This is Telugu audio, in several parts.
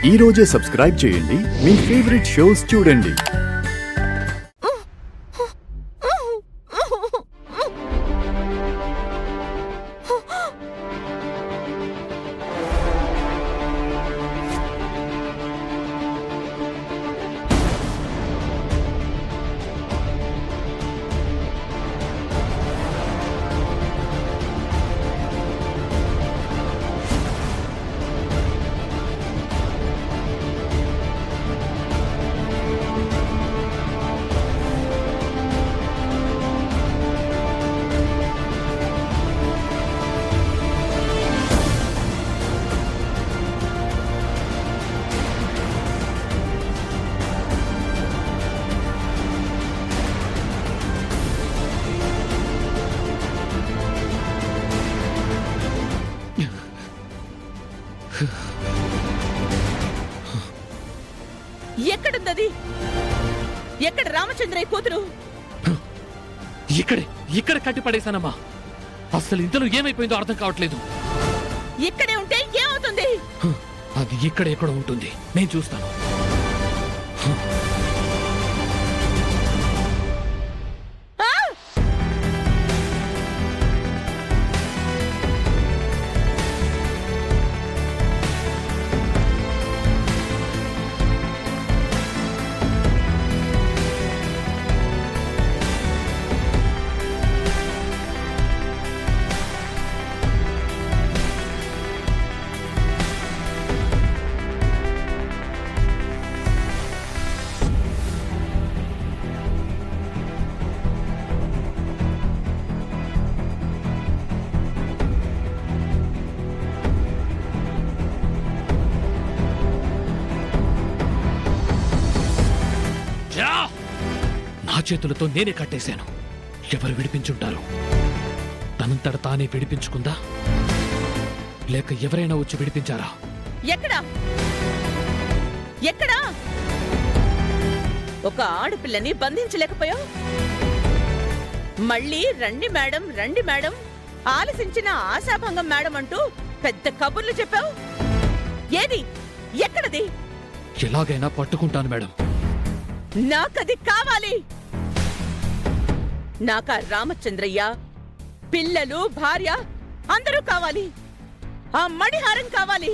ఈ రోజే సబ్స్క్రైబ్ చేయండి, మీ ఫేవరెట్ షోస్ చూడండి. ఎక్కడుందది? ఎక్కడ రామచంద్రయ్య కూతురు? ఇక్కడ కట్టిపడేశానమ్మా. అసలు ఇంతలో ఏమైపోయిందో అర్థం కావట్లేదు. ఇక్కడే ఉంటే ఏమవుతుంది? అది ఎక్కడో ఉంటుంది, నేను చూస్తాను. నా చేతులతో నేనే కట్టేశాను. ఎవరు విడిపించుంటారు? తనంతట తానే విడిపించుకుందా, లేక ఎవరైనా వచ్చి విడిపించారా? ఎక్కడా ఎక్కడా ఒక ఆడపిల్లని బంధించలేకపోయావు? మళ్ళీ రండి మేడం, ఆలసించిన ఆశాభంగం మేడం అంటూ పెద్ద కబుర్లు చెప్పావు. ఏది? ఎక్కడది? ఎలాగైనా పట్టుకుంటాను మేడం. నాకది కావాలి. నాకా రామచంద్రయ్య, పిల్లలు, భార్య అందరూ కావాలి. ఆ మణిహారం కావాలి.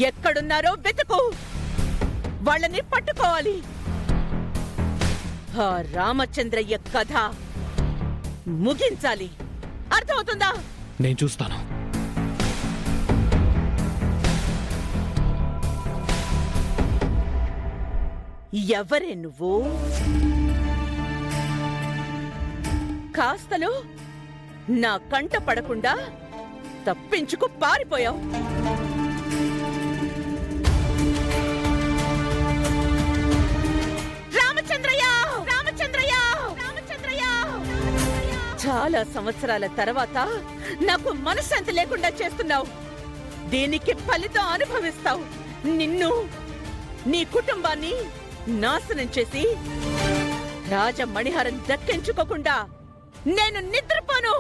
ఎక్కడున్నారో వెతుకు, వాళ్ళని పట్టుకోవాలి. ఆ రామచంద్రయ్య కథ ముగించాలి. అర్థమవుతుందా? నేను చూస్తాను. ఎవరే నువ్వు? కాస్తలో నా కంట పడకుండా తప్పించుకు పారిపోయావు. రామచంద్రయ్య! చాలా సంవత్సరాల తర్వాత నాకు మనశ్శాంతి లేకుండా చేస్తున్నావు. దీనికి ఫలితం అనుభవిస్తావు. నిన్ను, నీ కుటుంబాన్ని నాశనం చేసి రాజమణిహారం దక్కించుకోకుండా నేను నిద్రపోను.